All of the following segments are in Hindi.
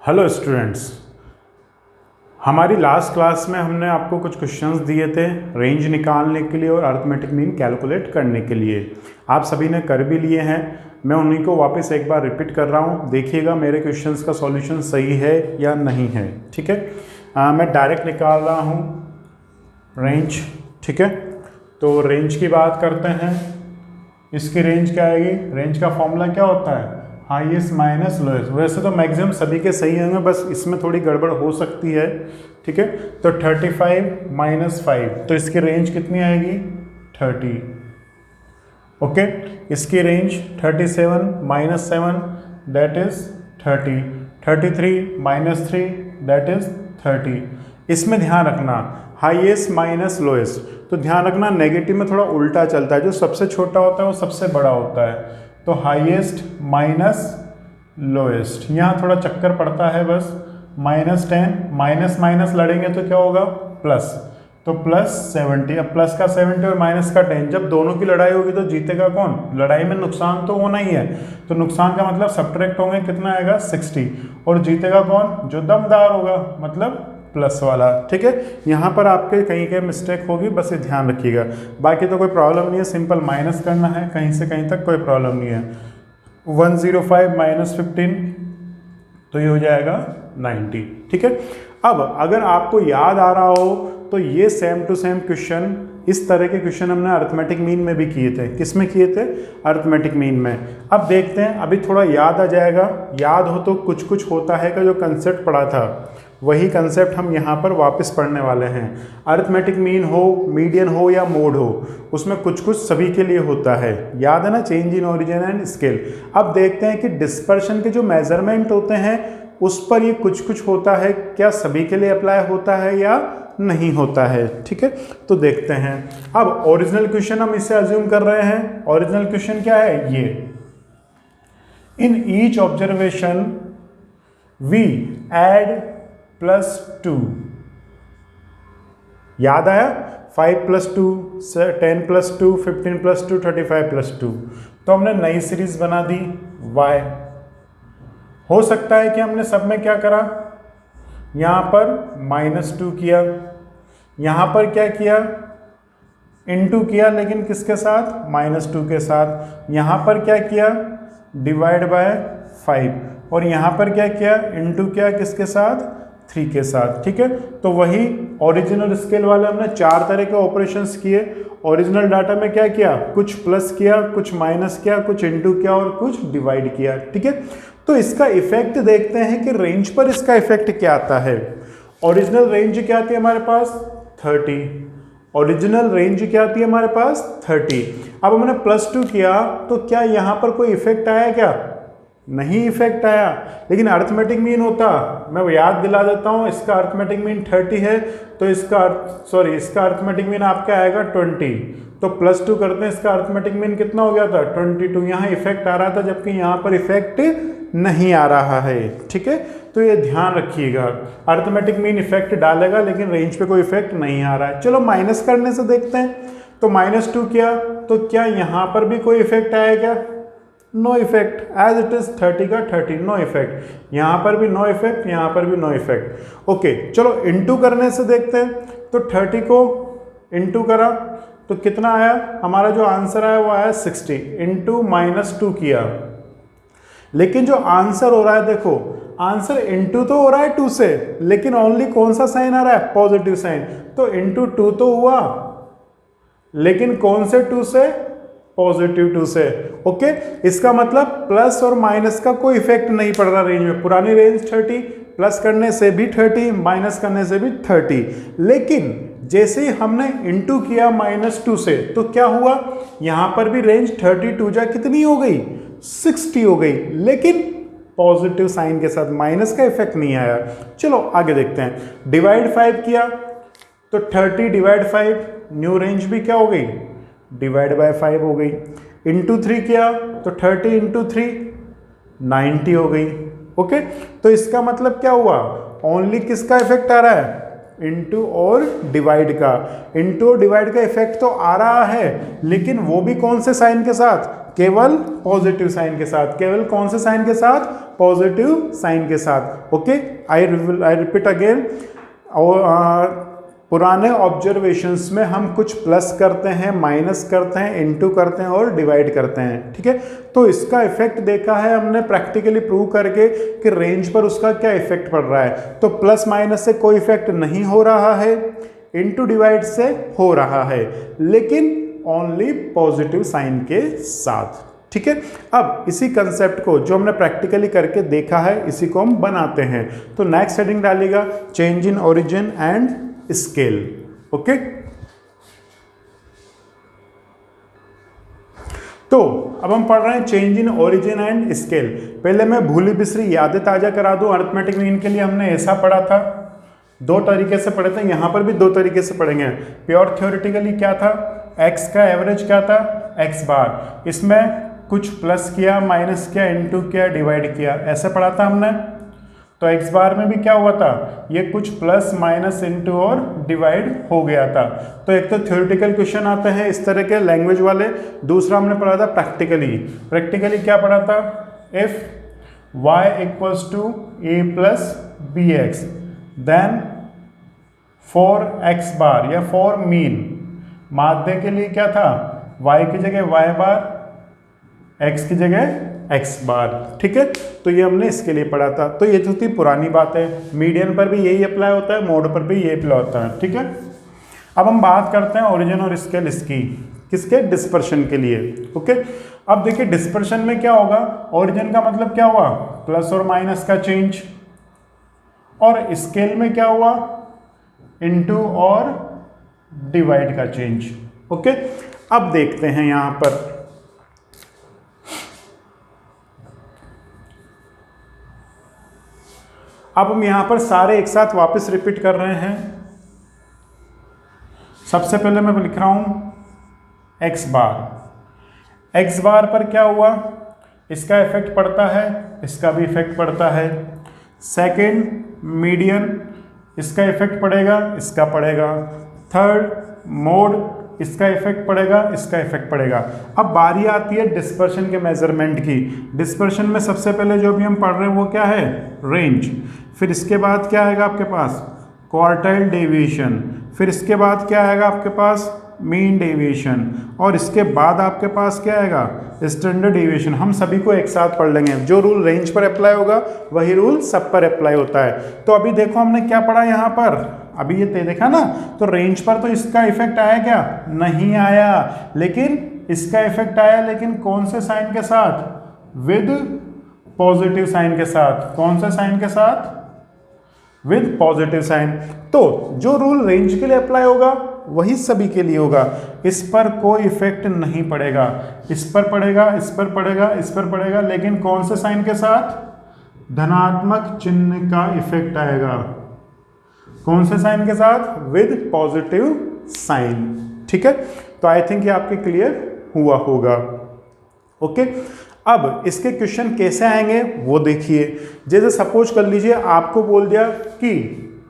हेलो स्टूडेंट्स, हमारी लास्ट क्लास में हमने आपको कुछ क्वेश्चंस दिए थे रेंज निकालने के लिए और अरिथमेटिक मीन कैलकुलेट करने के लिए। आप सभी ने कर भी लिए हैं। मैं उन्हीं को वापस एक बार रिपीट कर रहा हूं, देखिएगा मेरे क्वेश्चंस का सॉल्यूशन सही है या नहीं है। ठीक है, मैं डायरेक्ट निकाल रहा हूं रेंज। ठीक है, तो रेंज की बात करते हैं। इसकी रेंज क्या आएगी? रेंज का फॉर्मूला क्या होता है? Highest minus lowest. वैसे तो मैक्सिमम सभी के सही होंगे, बस इसमें थोड़ी गड़बड़ हो सकती है। ठीक है, तो 35 माइनस 5, तो इसकी रेंज कितनी आएगी? 30। ओके, इसकी range 37 minus 7 that is 30, 33 minus 3 that is 30। इसमें ध्यान रखना हाईएस्ट माइनस लोएस्ट, तो ध्यान रखना नेगेटिव में थोड़ा उल्टा चलता है, जो सबसे छोटा होता है वो सबसे बड़ा होता है। तो हाईएस्ट माइनस लोएस्ट, यहाँ थोड़ा चक्कर पड़ता है बस। -10 माइनस माइनस लड़ेंगे तो क्या होगा? प्लस, तो +70। अब प्लस का 70 और माइनस का 10, जब दोनों की लड़ाई होगी तो जीतेगा कौन? लड़ाई में नुकसान तो होना ही है, तो नुकसान का मतलब सब्ट्रैक्ट होंगे, कितना आएगा? 60। और जीतेगा कौन? जो दमदार होगा, मतलब प्लस वाला। ठीक है, यहाँ पर आपके कहीं कहीं मिस्टेक होगी, बस ये ध्यान रखिएगा। बाकी तो कोई प्रॉब्लम नहीं है, सिंपल माइनस करना है, कहीं से कहीं तक कोई प्रॉब्लम नहीं है। 105 माइनस 15, तो ये हो जाएगा 90। ठीक है, अब अगर आपको याद आ रहा हो तो ये सेम टू सेम क्वेश्चन, इस तरह के क्वेश्चन हमने अरिथमेटिक मीन में भी किए थे। किस में किए थे? अरिथमेटिक मीन में। अब देखते हैं, अभी थोड़ा याद आ जाएगा। याद हो तो कुछ कुछ होता है का जो कंसेप्ट पढ़ा था वही कंसेप्ट हम यहाँ पर वापस पढ़ने वाले हैं। अरिथमेटिक मीन हो, मीडियन हो या मोड हो, उसमें कुछ कुछ सभी के लिए होता है। याद है ना? Change in origin and scale. अब देखते हैं कि डिस्पर्शन के जो मेजरमेंट होते हैं उस पर ये कुछ कुछ होता है, क्या सभी के लिए अप्लाई होता है या नहीं होता है। ठीक है, तो देखते हैं। अब ओरिजिनल क्वेश्चन हम इससे अज्यूम कर रहे हैं। ओरिजिनल क्वेश्चन क्या है? ये in each observation we add +2। याद आया? 5 + 2, 10 + 2, 15 + 2, 35 + 2। तो हमने नई सीरीज बना दी y। हो सकता है कि हमने सब में क्या करा, यहाँ पर -2 किया, यहाँ पर क्या किया? इनटू किया, लेकिन किसके साथ? -2 के साथ। यहाँ पर क्या किया? डिवाइड बाय 5, और यहाँ पर क्या किया? इनटू किया, किसके साथ? 3 के साथ। ठीक है, तो वही ओरिजिनल स्केल वाले हमने 4 तरह के ऑपरेशंस किए। ओरिजिनल डाटा में क्या किया? कुछ प्लस किया, कुछ माइनस किया, कुछ इनटू किया और कुछ डिवाइड किया। ठीक है, तो इसका इफेक्ट देखते हैं कि रेंज पर इसका इफेक्ट क्या आता है। ओरिजिनल रेंज क्या आती है हमारे पास? 30। ओरिजिनल रेंज क्या आती है हमारे पास? 30। अब हमने +2 किया, तो क्या यहाँ पर कोई इफेक्ट आया? क्या नहीं इफेक्ट आया। लेकिन अरिथमेटिक मीन होता, मैं याद दिला देता हूँ, इसका अरिथमेटिक मीन 30 है, तो इसका अरिथमेटिक मीन आपका आएगा 20। तो +2 करते हैं, इसका अरिथमेटिक मीन कितना हो गया था? 22। यहाँ इफेक्ट आ रहा था, जबकि यहाँ पर इफेक्ट नहीं आ रहा है। ठीक है, तो ये ध्यान रखिएगा, अरिथमेटिक मीन इफेक्ट डालेगा लेकिन रेंज पे कोई इफेक्ट नहीं आ रहा है। चलो माइनस करने से देखते हैं। तो -2 किया, तो क्या यहाँ पर भी कोई इफेक्ट आया? क्या? No effect, as it is 30 का 30, नो इफेक्ट। यहाँ पर भी नो इफेक्ट, यहाँ पर भी नो इफेक्ट। ओके, चलो इनटू करने से देखते हैं। तो 30 को इनटू करा तो कितना आया? हमारा जो आंसर आया वो आया 60। इनटू -2 किया, लेकिन जो आंसर हो रहा है, देखो आंसर इनटू तो हो रहा है 2 से, लेकिन ओनली कौन सा साइन आ रहा है? Positive sign. तो इनटू 2 तो हुआ, लेकिन कौन से 2 से? पॉजिटिव 2 से। ओके, इसका मतलब प्लस और माइनस का कोई इफेक्ट नहीं पड़ रहा रेंज में। पुरानी रेंज 30, प्लस करने से भी 30, माइनस करने से भी 30। लेकिन जैसे ही हमने इनटू किया -2 से, तो क्या हुआ? यहां पर भी रेंज 32 जा कितनी हो गई? 60 हो गई, लेकिन पॉजिटिव साइन के साथ, माइनस का इफेक्ट नहीं आया। चलो आगे देखते हैं। डिवाइड 5 किया, तो 30 डिवाइड 5, न्यू रेंज भी क्या हो गई? डिवाइड बाय 5 हो गई। इनटू 3 किया, तो 30 × 3 90 हो गई। ओके, तो इसका मतलब क्या हुआ? ओनली किसका इफेक्ट आ रहा है? इनटू और डिवाइड का। इनटू और डिवाइड का इफेक्ट तो आ रहा है, लेकिन वो भी कौन से साइन के साथ? केवल पॉजिटिव साइन के साथ। केवल कौन से साइन के साथ? पॉजिटिव साइन के साथ। Okay, I repeat again. पुराने ऑब्जर्वेशंस में हम कुछ प्लस करते हैं, माइनस करते हैं, इनटू करते हैं और डिवाइड करते हैं, ठीक है। तो इसका इफेक्ट देखा है हमने प्रैक्टिकली प्रूव करके कि रेंज पर उसका क्या इफेक्ट पड़ रहा है। तो प्लस माइनस से कोई इफेक्ट नहीं हो रहा है, इनटू डिवाइड से हो रहा है, लेकिन ओनली पॉजिटिव साइन के साथ, ठीक है। अब इसी कंसेप्ट को जो हमने प्रैक्टिकली करके देखा है, इसी को हम बनाते हैं। तो नेक्स्ट हेडिंग डालिएगा change in origin and scale. Okay, तो अब हम पढ़ रहे हैं change in origin and scale. पहले मैं भूली बिसरी यादें ताजा करा दूं। अरिथमेटिक मीन के लिए हमने ऐसा पढ़ा था, दो तरीके से पढ़े थे, यहां पर भी दो तरीके से पढ़ेंगे। प्योर थ्योरेटिकली क्या था? एक्स का एवरेज क्या था? एक्स बार। इसमें कुछ प्लस किया, माइनस किया, इनटू किया, डिवाइड किया, ऐसे पढ़ा था हमने। तो एक्स बार में भी क्या हुआ था? ये कुछ प्लस माइनस इनटू और डिवाइड हो गया था। तो एक तो थ्योरेटिकल क्वेश्चन आते हैं इस तरह के लैंग्वेज वाले, दूसरा हमने पढ़ा था प्रैक्टिकली। प्रैक्टिकली क्या पढ़ा था? If y equals to a plus b x then for x bar या फॉर मीन, माध्य के लिए क्या था? y की जगह y बार, x की जगह x बार, ठीक है। तो ये हमने इसके लिए पढ़ा था। तो ये तो थी पुरानी बात है। मीडियन पर भी यही अप्लाई होता है, मोड पर भी यही अप्लाई होता है, ठीक है। अब हम बात करते हैं ओरिजिन और स्केल इसकी, किसके? डिस्पर्शन के लिए। ओके, अब देखिए डिस्पर्शन में क्या होगा? ओरिजिन का मतलब क्या हुआ? प्लस और माइनस का चेंज। और स्केल में क्या हुआ? इनटू और डिवाइड का चेंज। ओके, अब देखते हैं यहां पर अब हम यहां पर सारे एक साथ वापस रिपीट कर रहे हैं। सबसे पहले मैं लिख रहा हूं एक्स बार। एक्स बार पर क्या हुआ? इसका इफेक्ट पड़ता है, इसका भी इफेक्ट पड़ता है। सेकंड मीडियन, इसका इफेक्ट पड़ेगा, इसका पड़ेगा। थर्ड मोड, इसका इफेक्ट पड़ेगा, इसका इफेक्ट पड़ेगा। अब बारी आती है डिस्पर्शन के मेजरमेंट की। डिस्पर्शन में सबसे पहले जो भी हम पढ़ रहे हैं वो क्या है? रेंज। फिर इसके बाद क्या आएगा आपके पास? Quartile deviation. फिर इसके बाद क्या आएगा आपके पास? Mean deviation. और इसके बाद आपके पास क्या आएगा? Standard deviation. हम सभी को एक साथ पढ़ लेंगे। जो रूल रेंज पर अप्लाई होगा वही रूल सब पर अप्लाई होता है। तो अभी देखो हमने क्या पढ़ा यहाँ पर, अभी ये देखा ना, तो रेंज पर तो इसका इफेक्ट आया क्या? नहीं आया, लेकिन इसका इफेक्ट आया, लेकिन कौन से साइन के साथ? विद पॉजिटिव साइन के साथ। कौन से साइन के साथ? With positive sign. तो जो रूल रेंज के लिए अप्लाई होगा वही सभी के लिए होगा। इस पर कोई इफेक्ट नहीं पड़ेगा, इस पर पड़ेगा, इस पर पड़ेगा, इस पर पड़ेगा, लेकिन कौन से साइन के साथ? धनात्मक चिन्ह का इफेक्ट आएगा। कौन से साइन के साथ? विद पॉजिटिव साइन, ठीक है। तो आई थिंक ये आपके क्लियर हुआ होगा। ओके, अब इसके क्वेश्चन कैसे आएंगे वो देखिए। जैसे सपोज कर लीजिए आपको बोल दिया कि,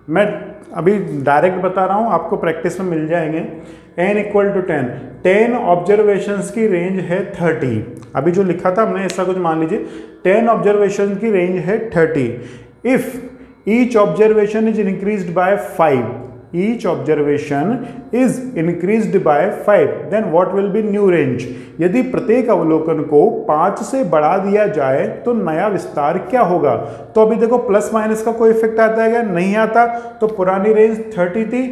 मैं अभी डायरेक्ट बता रहा हूं, आपको प्रैक्टिस में मिल जाएंगे। n इक्वल टू 10, 10 ऑब्जर्वेशंस की रेंज है 30। अभी जो लिखा था हमने ऐसा कुछ मान लीजिए 10 ऑब्जर्वेशन की रेंज है 30। If each observation is increased by 5, each observation is increased by 5, then what will be new range? यदि प्रत्येक अवलोकन को 5 से बढ़ा दिया जाए तो नया विस्तार क्या होगा? तो अभी देखो प्लस माइनस का कोई इफेक्ट आता है क्या? नहीं आता। तो पुरानी रेंज 30 थी,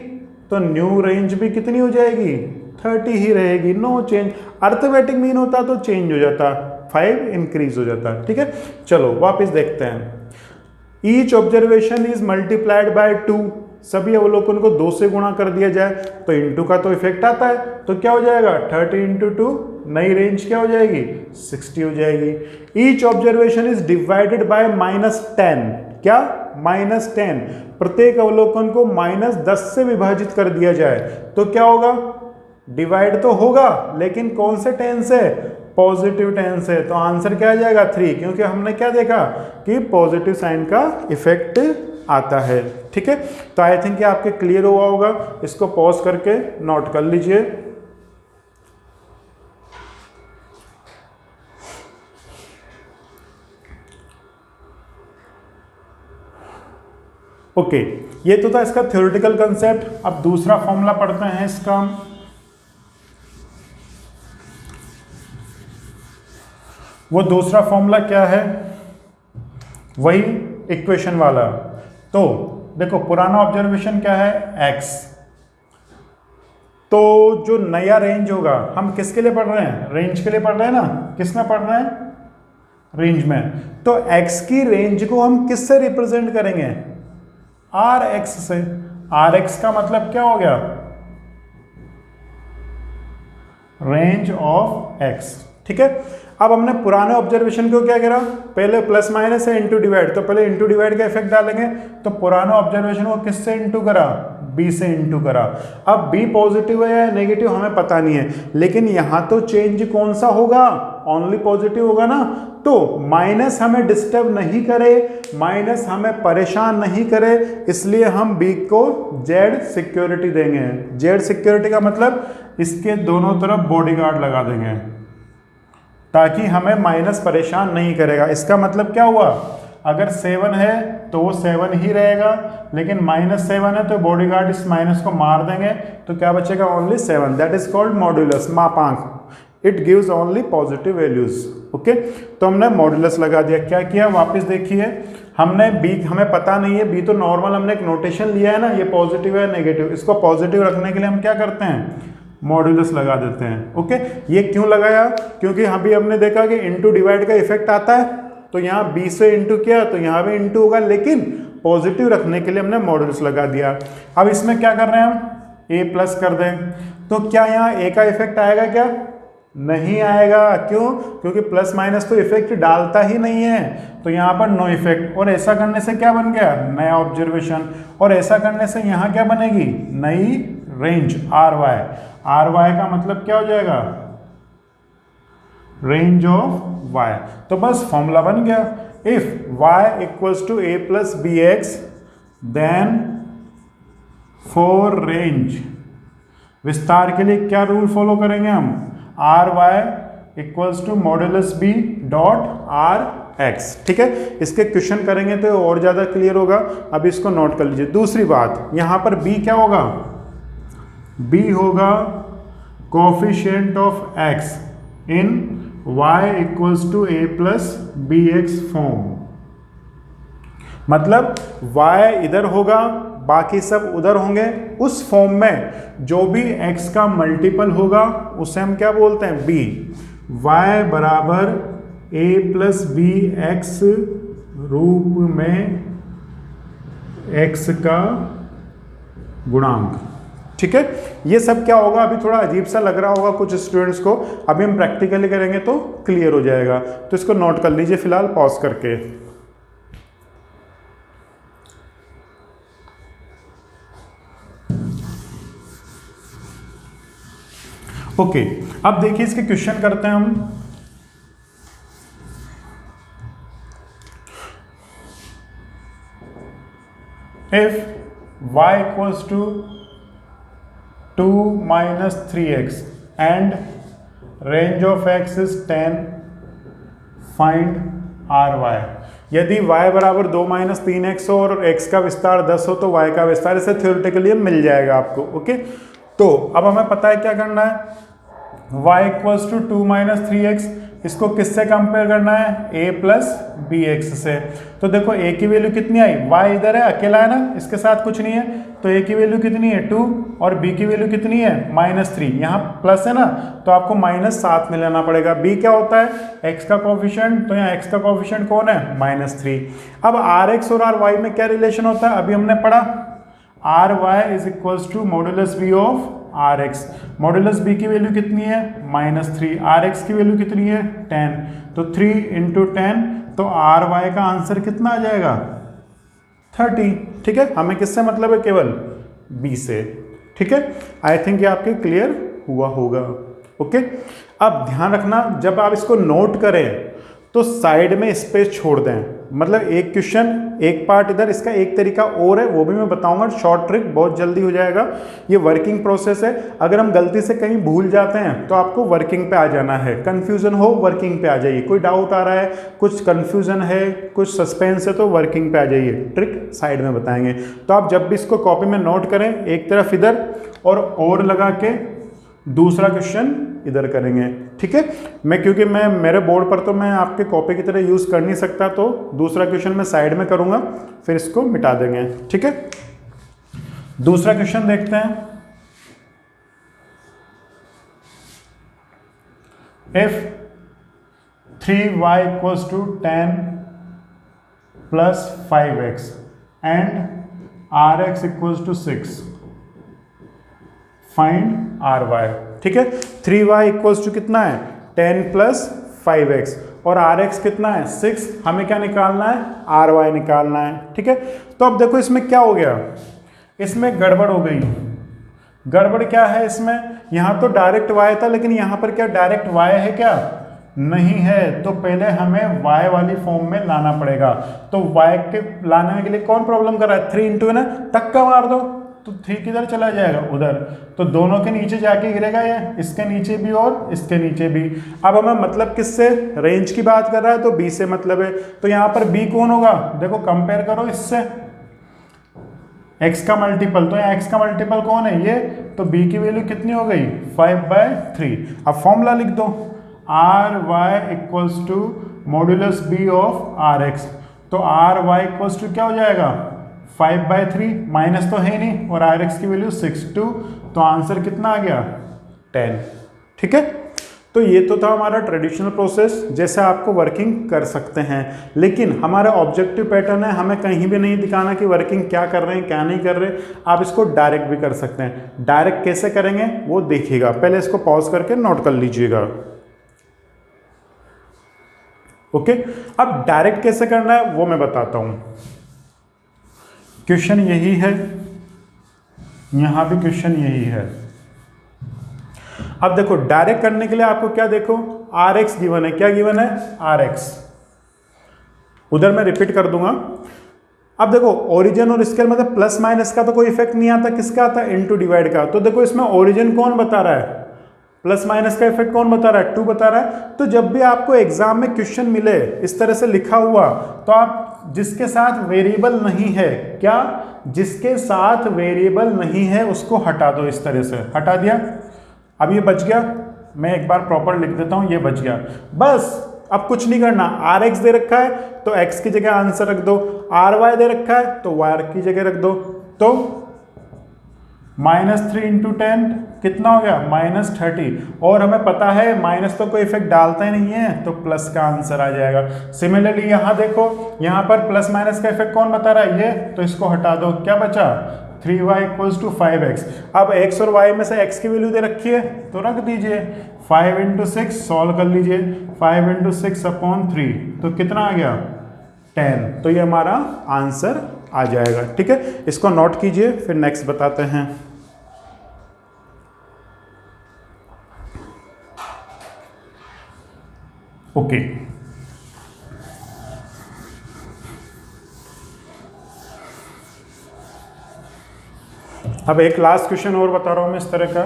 तो न्यू रेंज भी कितनी हो जाएगी? 30 ही रहेगी, नो चेंज। अर्थमेटिक मीन होता तो चेंज हो जाता, 5 इंक्रीज हो जाता, ठीक है। चलो वापस देखते हैं। Each observation is multiplied by 2, सभी अवलोकन को 2 से गुणा कर दिया जाए तो इनटू का तो इफेक्ट आता है, तो क्या हो जाएगा? 30 इंटू 2, नई रेंज क्या हो जाएगी? 60 हो जाएगी। Each observation is divided by -10, क्या? -10। प्रत्येक अवलोकन को -10 से विभाजित कर दिया जाए तो क्या होगा? डिवाइड तो होगा, लेकिन कौन से 10 से? पॉजिटिव 10 से। तो आंसर क्या आ जाएगा? 3, क्योंकि हमने क्या देखा कि पॉजिटिव साइन का इफेक्ट आता है, ठीक है। तो आई थिंक ये आपके क्लियर हुआ होगा। इसको पॉज करके नोट कर लीजिए। ओके, ये तो था इसका थ्योरेटिकल कंसेप्ट। अब दूसरा फॉर्मूला पढ़ते हैं इसका। वो दूसरा फॉर्मूला क्या है, वही इक्वेशन वाला। तो देखो पुराना ऑब्जर्वेशन क्या है, x। तो जो नया रेंज होगा, हम किसके लिए पढ़ रहे हैं, रेंज के लिए पढ़ रहे हैं ना, किस में पढ़ रहे हैं, रेंज में। तो x की रेंज को हम किससे रिप्रेजेंट करेंगे, rx से। rx का मतलब क्या हो गया, रेंज ऑफ x, ठीक है। अब हमने पुराने ऑब्जर्वेशन को क्या करा, पहले प्लस माइनस है इंटू डिवाइड, तो पहले इंटू डिवाइड का इफेक्ट डालेंगे। तो पुराने ऑब्जर्वेशन को किससे इंटू करा, b से इंटू करा। अब b पॉजिटिव है या नेगेटिव हमें पता नहीं है, लेकिन यहां तो चेंज कौन सा होगा, ओनली पॉजिटिव होगा ना। तो माइनस हमें डिस्टर्ब नहीं करे, माइनस हमें परेशान नहीं करे, इसलिए हम b को z सिक्योरिटी देंगे। z सिक्योरिटी का मतलब इसके दोनों तरफ बॉडीगार्ड लगा देंगे ताकि हमें माइनस परेशान नहीं करेगा। इसका मतलब क्या हुआ, अगर 7 है तो वो 7 ही रहेगा, लेकिन -7 है तो बॉडीगार्ड इस माइनस को मार देंगे, तो क्या बचेगा, only 7। That is called modulus, मापांक। It gives only positive values. Okay, तो हमने मॉड्यूलस लगा दिया। क्या किया, वापस देखिए, हमने b हमें पता नहीं है, b तो नॉर्मल हमने एक नोटेशन लिया है ना, ये पॉजिटिव है नेगेटिव, इसको पॉजिटिव रखने के लिए हम क्या करते हैं, मॉड्यूलस लगा देते हैं। ओके, ये क्यों लगाया, क्योंकि अभी हमने देखा कि इंटू डिवाइड का इफेक्ट आता है, तो यहाँ b से इंटू किया तो यहाँ भी इंटू होगा, लेकिन पॉजिटिव रखने के लिए हमने मॉड्यूलस लगा दिया। अब इसमें क्या कर रहे हैं हम, a प्लस कर दें, तो क्या यहाँ a का इफेक्ट आएगा, क्या नहीं आएगा, क्यों, क्योंकि प्लस माइनस तो इफेक्ट डालता ही नहीं है, तो यहाँ पर नो इफेक्ट। और ऐसा करने से क्या बन गया, नया ऑब्जर्वेशन, और ऐसा करने से यहाँ क्या बनेगी, नई रेंज ry। ry का मतलब क्या हो जाएगा, रेंज ऑफ y। तो बस फॉर्मूला बन गया, if y equals to a plus b x then for range, विस्तार के लिए क्या रूल फॉलो करेंगे हम, ry equals to modulus b dot rx। ठीक है, इसके क्वेश्चन करेंगे तो और ज़्यादा क्लियर होगा। अब इसको नोट कर लीजिए। दूसरी बात, यहाँ पर b क्या होगा, b होगा coefficient of x in y equals to a plus b x form. मतलब y इधर होगा, बाकी सब उधर होंगे, उस फॉर्म में जो भी x का मल्टीपल होगा उसे हम क्या बोलते हैं, b। y बराबर a प्लस बी एक्स रूप में x का गुणांक। ठीक है, ये सब क्या होगा, अभी थोड़ा अजीब सा लग रहा होगा कुछ स्टूडेंट्स को, अभी हम प्रैक्टिकली करेंगे तो क्लियर हो जाएगा। तो इसको नोट कर लीजिए फिलहाल पॉज करके। ओके, अब देखिए इसके क्वेश्चन करते हैं हम। If y equals to 2 minus 3x and range of x is 10, find ry। यदि y बराबर 2 माइनस 3x हो और x का विस्तार 10 हो तो y का विस्तार इसे थ्योरेटिकली मिल जाएगा आपको। ओके, तो अब हमें पता है क्या करना है, y equals to 2 minus 3x, इसको किससे कंपेयर करना है, a प्लस बी एक्स से। तो देखो a की वैल्यू कितनी आई, y इधर है अकेला है ना, इसके साथ कुछ नहीं है, तो a की वैल्यू कितनी है 2 और b की वैल्यू कितनी है -3। यहाँ प्लस है ना, तो आपको -7 में लेना पड़ेगा। b क्या होता है, x का कोफिशिएंट, तो यहाँ x का कोफिशिएंट कौन है, -3। अब rx और ry में क्या रिलेशन होता है, अभी हमने पढ़ा, ry is equals to modulus b of rx। Modulus b की वैल्यू कितनी है, -3, rx की वैल्यू कितनी है 10, तो 3 इंटू 10, तो ry का आंसर कितना आ जाएगा 30। ठीक है, हमें किससे मतलब है, केवल b से। ठीक है, आई थिंक ये आपके क्लियर हुआ होगा। ओके, अब ध्यान रखना जब आप इसको नोट करें तो साइड में स्पेस छोड़ दें। मतलब एक क्वेश्चन एक पार्ट इधर, इसका एक तरीका और है वो भी मैं बताऊंगा, शॉर्ट ट्रिक बहुत जल्दी हो जाएगा। ये वर्किंग प्रोसेस है, अगर हम गलती से कहीं भूल जाते हैं तो आपको वर्किंग पे आ जाना है, कंफ्यूजन हो वर्किंग पे आ जाइए, कोई डाउट आ रहा है, कुछ कंफ्यूजन है, कुछ सस्पेंस है तो वर्किंग पे आ जाइए, ट्रिक साइड में बताएंगे। तो आप जब भी इसको कॉपी में नोट करें, एक तरफ इधर और लगा के दूसरा क्वेश्चन इधर करेंगे, ठीक है। क्योंकि मैं मेरे बोर्ड पर तो मैं आपके कॉपी की तरह यूज कर नहीं सकता, तो दूसरा क्वेश्चन मैं साइड में करूंगा, फिर इसको मिटा देंगे, ठीक है। दूसरा क्वेश्चन देखते हैं। If 3y equals to 10 plus 5x and rx equals to 6, find ry, ठीक है। 3y इक्वल्स टू कितना है 10 प्लस 5x और rx कितना है 6, हमें क्या निकालना है ry निकालना है, ठीक है। तो अब देखो इसमें क्या हो गया, इसमें गड़बड़ हो गई। गड़बड़ क्या है इसमें, यहाँ तो डायरेक्ट y था लेकिन यहाँ पर क्या डायरेक्ट y है क्या, नहीं है। तो पहले हमें y वाली फॉर्म में लाना पड़ेगा। तो y के लाने के लिए कौन प्रॉब्लम कर रहा है, 3 इंटू है ना, टक्का मार दो तो 3 किधर चला जाएगा उधर, तो दोनों के नीचे जाके गिरेगा ये, इसके नीचे भी और इसके नीचे भी। अब हमें मतलब किससे, रेंज की बात कर रहा है तो b से मतलब है, तो यहाँ पर b कौन होगा, देखो कंपेयर करो इससे, x का मल्टीपल, तो यहाँ x का मल्टीपल कौन है ये, तो b की वैल्यू कितनी हो गई 5/3। अब फॉर्मूला लिख दो, ry equals to modulus b of rx, तो ry इक्वल्स टू क्या हो जाएगा 5/3, माइनस तो है नहीं और rx की वैल्यू 62, तो आंसर कितना आ गया 10, ठीक है। तो ये तो था हमारा ट्रेडिशनल प्रोसेस, जैसे आपको वर्किंग कर सकते हैं, लेकिन हमारा ऑब्जेक्टिव पैटर्न है, हमें कहीं भी नहीं दिखाना कि वर्किंग क्या कर रहे हैं क्या नहीं कर रहे। आप इसको डायरेक्ट भी कर सकते हैं, डायरेक्ट कैसे करेंगे वो देखिएगा, पहले इसको पॉज करके नोट कर लीजिएगा, ओके। अब डायरेक्ट कैसे करना है वो मैं बताता हूं। क्वेश्चन यही है, यहां भी क्वेश्चन यही है। अब देखो डायरेक्ट करने के लिए आपको क्या, देखो rx गिवन है, क्या गिवन है rx, उधर मैं रिपीट कर दूंगा। अब देखो ओरिजिन और स्केल मतलब प्लस माइनस का तो कोई इफेक्ट नहीं आता, किसका आता है इनटू डिवाइड का। तो देखो इसमें ओरिजिन कौन बता रहा है, प्लस माइनस का इफेक्ट कौन बता रहा है 2 बता रहा है। तो जब भी आपको एग्जाम में क्वेश्चन मिले इस तरह से लिखा हुआ, तो आप जिसके साथ वेरिएबल नहीं है, क्या जिसके साथ वेरिएबल नहीं है उसको हटा दो, इस तरह से हटा दिया। अब ये बच गया, मैं एक बार प्रॉपर लिख देता हूं, ये बच गया बस। अब कुछ नहीं करना, rx दे रखा है तो x की जगह आंसर रख दो, ry दे रखा है तो y की जगह रख दो। तो -3 इंटू 10 कितना हो गया -30, और हमें पता है माइनस तो कोई इफेक्ट डालता ही नहीं है, तो प्लस का आंसर आ जाएगा। सिमिलरली यहाँ देखो, यहाँ पर प्लस माइनस का इफेक्ट कौन बता रहा है ये, तो इसको हटा दो, क्या बचा 3y इक्वल्स टू 5x। अब x और y में से x की वैल्यू दे रखी है तो रख दीजिए, 5 इंटू 6 सॉल्व कर लीजिए, 5 इंटू 6/3 तो कितना आ गया 10, तो ये हमारा आंसर आ जाएगा, ठीक है। इसको नोट कीजिए, फिर नेक्स्ट बताते हैं। ओके अब एक लास्ट क्वेश्चन और बता रहा हूं मैं इस तरह का।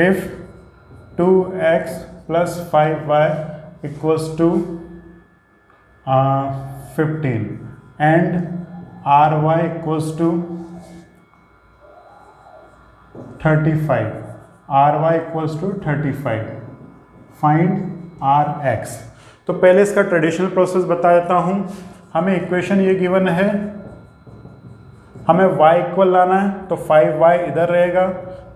If 2x plus 5y equals to 15 and ry equals to 35, ry equals to 35, find rx। तो पहले इसका ट्रेडिशनल प्रोसेस बता देता हूं। हमें इक्वेशन ये गिवन है, हमें y इक्वल लाना है, तो 5y इधर रहेगा,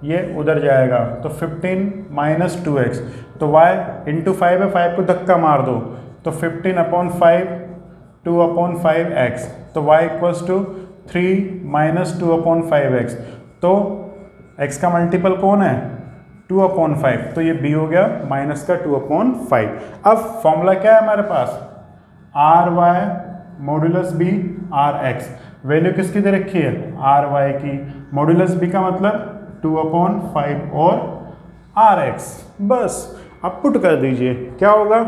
ये उधर जाएगा, तो 15 माइनस 2x, तो y इंटू 5 है, 5 को धक्का मार दो, तो 15/5 2/5x, तो y equals to 3 minus 2/5x, तो x का मल्टीपल कौन है 2/5, तो ये b हो गया माइनस का 2/5। अब फॉर्मूला क्या है हमारे पास, ry modulus b rx, value किसकी दे रखी है ry की, मॉड्यूलस b का मतलब 2/5 और आर एक्स, बस अब पुट कर दीजिए, क्या होगा,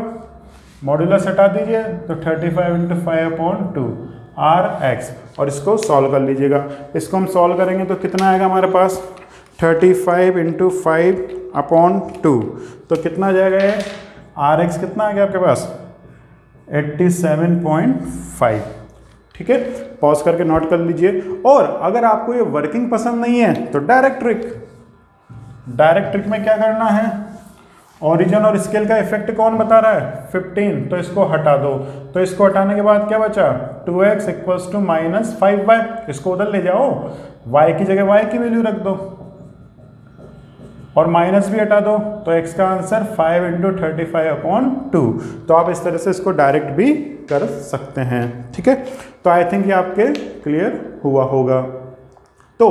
मॉड्यूलस हटा दीजिए तो 35 इंटू 5/2 आर एक्स, और इसको सॉल्व कर लीजिएगा। इसको हम सॉल्व करेंगे तो कितना आएगा हमारे पास, 35 इंटू 5/2, तो कितना आ जाएगा ये, आर एक्स कितना आ गया आपके पास, 87.5। ठीक है, पॉज करके नोट कर लीजिए। और अगर आपको ये वर्किंग पसंद नहीं है तो डायरेक्ट ट्रिक में क्या करना है, ओरिजिन और स्केल का इफेक्ट कौन बता रहा है, 15, तो इसको हटा दो। तो इसको हटाने के बाद क्या बचा, 2x इक्वल्स टू -5y, इसको उधर ले जाओ, y की जगह y की वैल्यू रख दो और माइनस भी हटा दो, तो x का आंसर 5 इंटू 35/2। तो आप इस तरह से इसको डायरेक्ट भी कर सकते हैं। ठीक है, तो आई थिंक ये आपके क्लियर हुआ होगा। तो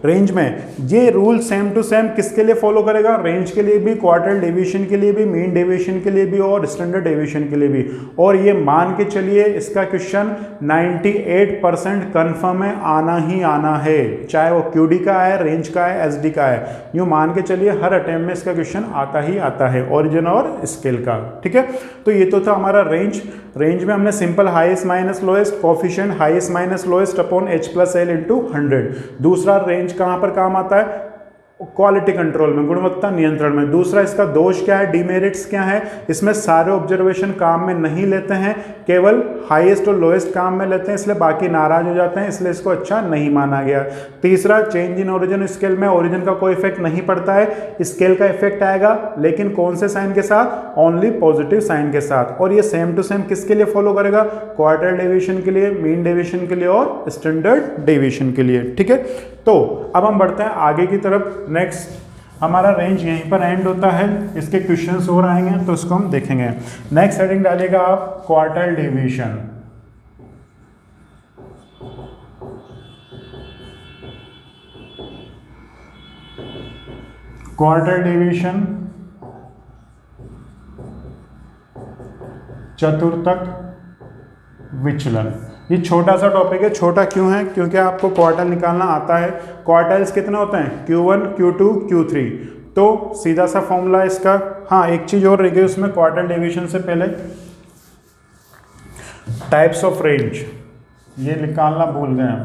रेंज में ये रूल सेम टू सेम किसके लिए फॉलो करेगा, रेंज के लिए भी, क्वार्टर डेविएशन के लिए भी, मीन डेविएशन के लिए भी और स्टैंडर्ड डेविएशन के लिए भी। और ये मान के चलिए इसका क्वेश्चन 98% कन्फर्म है, आना ही आना है, चाहे वो क्यूडी का है, रेंज का है, एसडी का है, यूँ मान के चलिए हर अटेम्प्ट में इसका क्वेश्चन आता ही आता है, ओरिजिन और स्केल का। ठीक है, तो ये तो था हमारा रेंज में हमने simple highest minus lowest, coefficient highest minus lowest upon h plus L into 100। दूसरा रेंज कहाँ पर काम आता है, क्वालिटी कंट्रोल में, गुणवत्ता नियंत्रण में। दूसरा इसका दोष क्या है, डिमेरिट्स क्या है, इसमें सारे ऑब्जर्वेशन काम में नहीं लेते हैं, केवल हाईएस्ट और लोएस्ट काम में लेते हैं, इसलिए बाकी नाराज हो जाते हैं, इसलिए इसको अच्छा नहीं माना गया। तीसरा, चेंज इन ओरिजिन स्केल में ओरिजिन का कोई इफेक्ट नहीं पड़ता है, स्केल का इफेक्ट आएगा, लेकिन कौन से साइन के साथ, ओनली पॉजिटिव साइन के साथ। और ये सेम टू सेम किसके लिए फॉलो करेगा, क्वार्टर डेविएशन के लिए, मीन डेविएशन के लिए और स्टैंडर्ड डेविएशन के लिए। ठीक है, तो अब हम बढ़ते हैं आगे की तरफ। नेक्स्ट हमारा रेंज यहीं पर एंड होता है, इसके क्वेश्चंस और आएंगे तो इसको हम देखेंगे। नेक्स्ट हेडिंग डालिएगा आप, क्वार्टर डेविएशन। क्वार्टर डेविएशन, चतुर्थक विचलन। ये छोटा सा टॉपिक है, छोटा क्यों है, क्योंकि आपको क्वार्टर निकालना आता है। क्वार्टर्स कितने होते हैं, Q1, Q2, Q3। तो सीधा सा फॉर्मूला इसका, हाँ एक चीज और रह गई उसमें, क्वार्टर डेविएशन से पहले टाइप्स ऑफ रेंज ये निकालना भूल गए हम।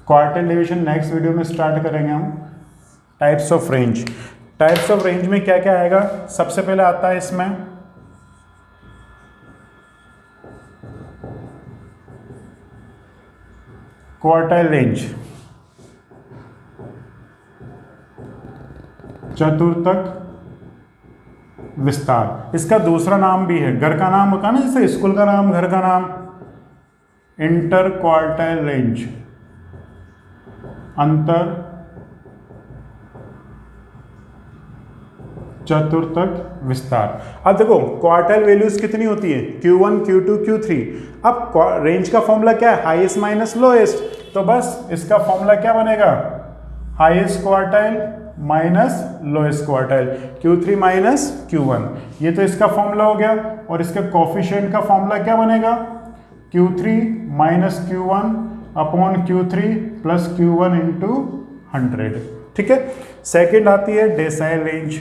क्वार्टर डेविएशन नेक्स्ट वीडियो में स्टार्ट करेंगे हम। टाइप्स ऑफ रेंज में क्या क्या आएगा, सबसे पहले आता है इसमें क्वार्टाइल रेंज, चतुर्थक विस्तार। इसका दूसरा नाम भी है, घर का नाम होता है ना, जैसे स्कूल का नाम, घर का नाम, इंटर क्वार्टाइल रेंज, अंतर चतुर्थक विस्तार। अब देखो क्वार्टाइल वैल्यूज कितनी होती है, Q1, Q2, Q3। अब रेंज का फॉर्मूला क्या है, हाईएस्ट माइनस लोएस्ट, तो बस इसका फॉर्मूला क्या बनेगा, highest quartile minus lowest quartile, Q3 minus Q1। ये तो इसका फॉर्मूला हो गया। और इसके कोफिशिएंट का फॉर्मूला क्या बनेगा, Q3 minus Q1 upon Q3 plus Q1 into 100। ठीक है, सेकेंड आती है डेसाइल रेंज,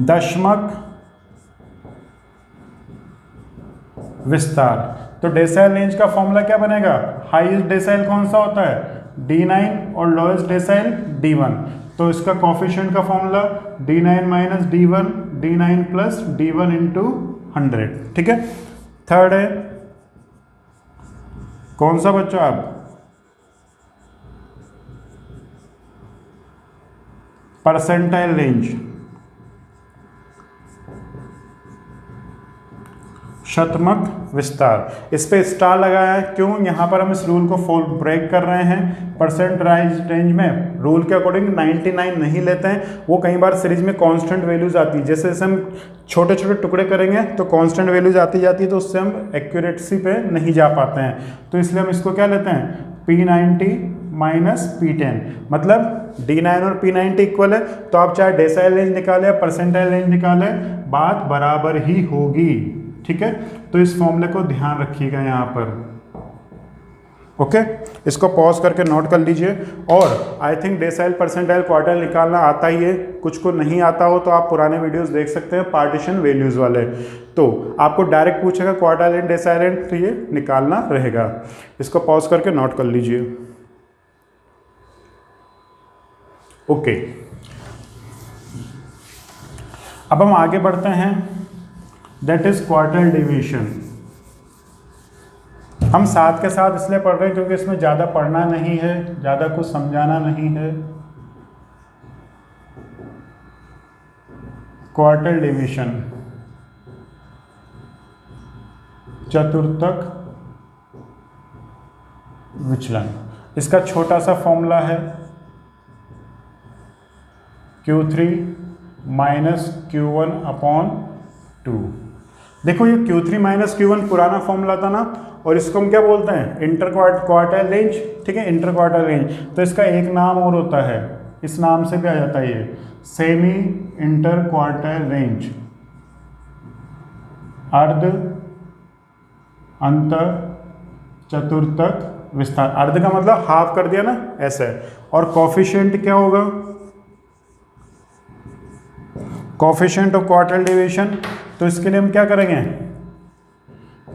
दशमक विस्तार। तो डेसाइल रेंज का फॉर्मूला क्या बनेगा, हाईएस्ट डेसाइल कौन सा होता है, D9 और लोएस्ट डेसाइल D1। तो इसका कोफिशिएंट का formula D9 minus D1, D9 plus D1 into 100। ठीक है, थर्ड है कौन सा बच्चा, आप परसेंटाइल रेंज, शतमक विस्तार। इस पे स्टार लगाया है, क्यों, यहाँ पर हम इस रूल को फुल ब्रेक कर रहे हैं। परसेंटाइज रेंज में रूल के अकॉर्डिंग 99 नहीं लेते हैं, वो कई बार सीरीज में कांस्टेंट वैल्यूज आती है, जैसे जैसे हम छोटे छोटे टुकड़े करेंगे तो कांस्टेंट वैल्यूज आती जाती है, तो उससे हम एक्यूरेसी पे नहीं जा पाते हैं। तो इसलिए हम इसको क्या लेते हैं, P90 माइनस P10, मतलब D9 और P90 इक्वल है, तो आप चाहे डेसाइल रेंज निकाले या परसेंटाइल रेंज निकाले, बात बराबर ही होगी। ठीक है, तो इस फॉर्मूले को ध्यान रखिएगा यहाँ पर। ओके, इसको पॉज करके नोट कर लीजिए। और I think decyl percentile quartile निकालना आता ही है, कुछ को नहीं आता हो तो आप पुराने वीडियोस देख सकते हैं पार्टीशन वैल्यूज़ वाले, तो आपको डायरेक्ट पूछेगा क्वार्टाइल एंड डेसाइल एंड, तो ये निकालना रहेगा। इसको पॉज करके नोट कर लीजिए। ओके, अब हम आगे बढ़ते हैं, दैट इज क्वार्टाइल डेविएशन। हम साथ के साथ इसलिए पढ़ रहे हैं क्योंकि इसमें ज़्यादा पढ़ना नहीं है, ज़्यादा कुछ समझाना नहीं है। क्वार्टाइल डेविएशन, चतुर्थक विचलन, इसका छोटा सा फॉर्मूला है Q3 माइनस Q1/2। देखो ये Q3 माइनस Q1 पुराना फॉर्मूला था ना, और इसको हम क्या बोलते हैं, इंटर क्वार्टाइल रेंज। ठीक है, इंटर क्वार्टाइल रेंज, तो इसका एक नाम और होता है, इस नाम से भी आ जाता है ये, सेमी इंटर क्वार्टाइल रेंज, अर्ध अंत चतुर्थक विस्तार। अर्ध का मतलब हाफ कर दिया ना, ऐसे। और कोफिशिएंट क्या होगा, कोफिशिएंट ऑफ क्वार्टाइल डेविएशन, तो इसके लिए हम क्या करेंगे,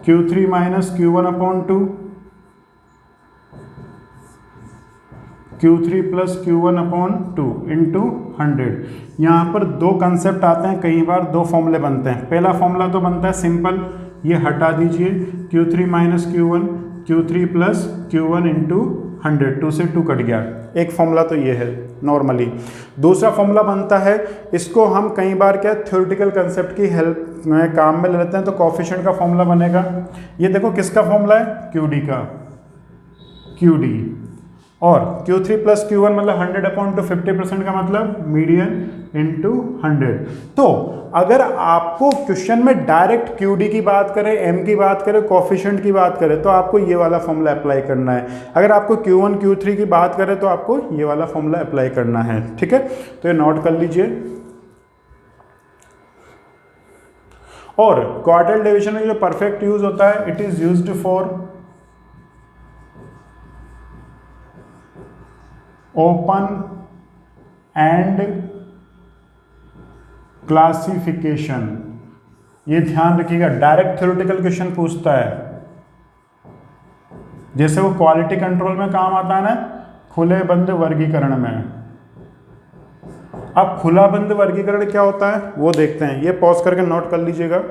Q3 minus Q1/2, Q3 plus Q1/2 into 100। यहाँ पर दो कंसेप्ट आते हैं, कई बार दो फॉर्मूले बनते हैं। पहला फॉर्मूला तो बनता है सिंपल, ये हटा दीजिए, Q3 minus Q1, Q3 plus Q1 into 100, 2 से 2 कट गया। एक फॉर्मूला तो ये है नॉर्मली। दूसरा फॉर्मूला बनता है, इसको हम कई बार क्या थ्योरेटिकल कंसेप्ट की हेल्प में काम में ले लेते हैं, तो कोफिशिएंट का फॉर्मूला बनेगा, ये देखो किसका फॉर्मूला है, QD का, QD। और Q3 प्लस Q1 मतलब 100/2, 50% का मतलब मीडियन इंटू 100। तो अगर आपको क्वेश्चन में डायरेक्ट QD की बात करें, M की बात करें, कोफिशिएंट की बात करें, तो आपको ये वाला फॉर्मूला अप्लाई करना है। अगर आपको Q1 Q3 की बात करें तो आपको ये वाला फॉर्मूला अप्लाई करना है। ठीक है, तो ये नोट कर लीजिए। और क्वार्टाइल डिवीजन में जो परफेक्ट यूज होता है, it is used for open and classification. ये ध्यान रखिएगा, डायरेक्ट थ्योरेटिकल क्वेश्चन पूछता है, जैसे वो क्वालिटी कंट्रोल में काम आता है ना, खुले बंद वर्गीकरण में। अब खुला बंद वर्गीकरण क्या होता है वो देखते हैं, ये पॉज करके नोट कर लीजिएगा।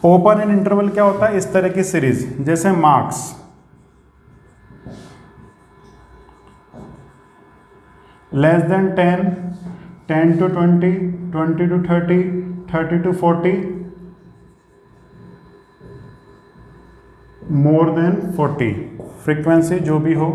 ओपन एंड इंटरवल क्या होता है, इस तरह की सीरीज, जैसे marks, less than 10, 10 to 20, 20 to 30, 30 to 40, more than 40, frequency जो भी हो।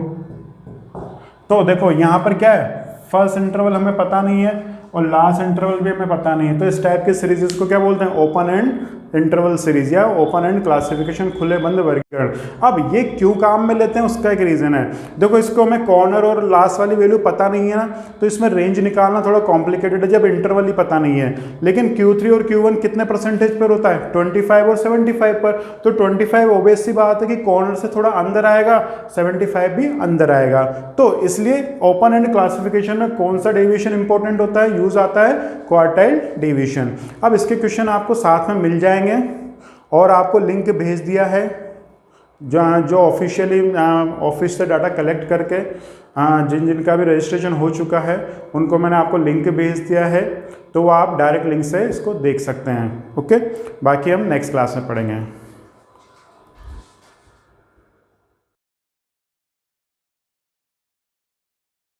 तो देखो यहाँ पर क्या है, फर्स्ट इंटरवल हमें पता नहीं है और लास्ट इंटरवल भी हमें पता नहीं है, तो इस टाइप के सीरीज को क्या बोलते हैं, ओपन एंड इंटरवल सीरीज या ओपन एंड क्लासिफिकेशन, खुले बंद वर्गीकरण। अब ये क्यों काम में लेते हैं उसका एक रीजन है। देखो इसको हमें कॉर्नर और लास्ट वाली वैल्यू पता नहीं है ना, तो इसमें रेंज निकालना थोड़ा कॉम्प्लिकेटेड है जब इंटरवल ही पता नहीं है। लेकिन Q3 और Q1 कितने परसेंटेज पर होता है, 25 और 75 पर। तो 25 ऑब्वियस सी बात है कि कॉर्नर से थोड़ा अंदर आएगा, 75 भी अंदर आएगा। तो इसलिए ओपन एंड क्लासिफिकेशन में कौन सा डेविएशन इंपॉर्टेंट होता है, यूज आता है क्वार्टाइल डेविएशन। अब इसके क्वेश्चन आपको साथ में मिल जाएंगे और आपको लिंक भेज दिया है जो ऑफिशियली ऑफिस से डाटा कलेक्ट करके जिनका भी रजिस्ट्रेशन हो चुका है उनको मैंने आपको लिंक भेज दिया है, तो वो आप डायरेक्ट लिंक से इसको देख सकते हैं। ओके, बाकी हम नेक्स्ट क्लास में पढ़ेंगे।